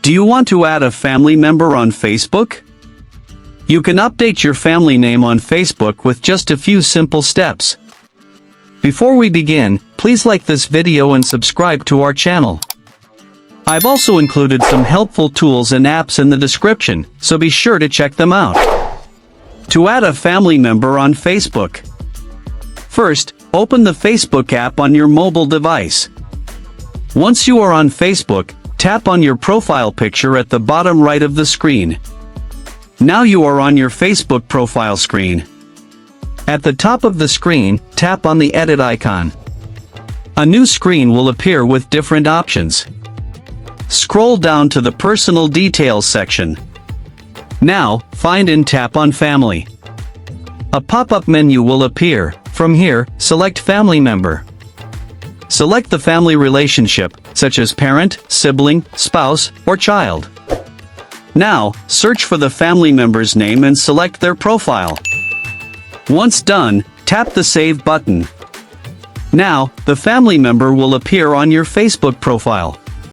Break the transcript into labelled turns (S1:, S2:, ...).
S1: Do you want to add a family member on Facebook? You can update your family name on Facebook with just a few simple steps. Before we begin, please like this video and subscribe to our channel. I've also included some helpful tools and apps in the description, so be sure to check them out. To add a family member on Facebook. First, open the Facebook app on your mobile device. Once you are on Facebook, tap on your profile picture at the bottom right of the screen. Now you are on your Facebook profile screen. At the top of the screen, tap on the edit icon. A new screen will appear with different options. Scroll down to the Personal Details section. Now, find and tap on Family. A pop-up menu will appear. From here, select Family Member. Select the family relationship, such as parent, sibling, spouse, or child. Now, search for the family member's name and select their profile. Once done, tap the Save button. Now, the family member will appear on your Facebook profile.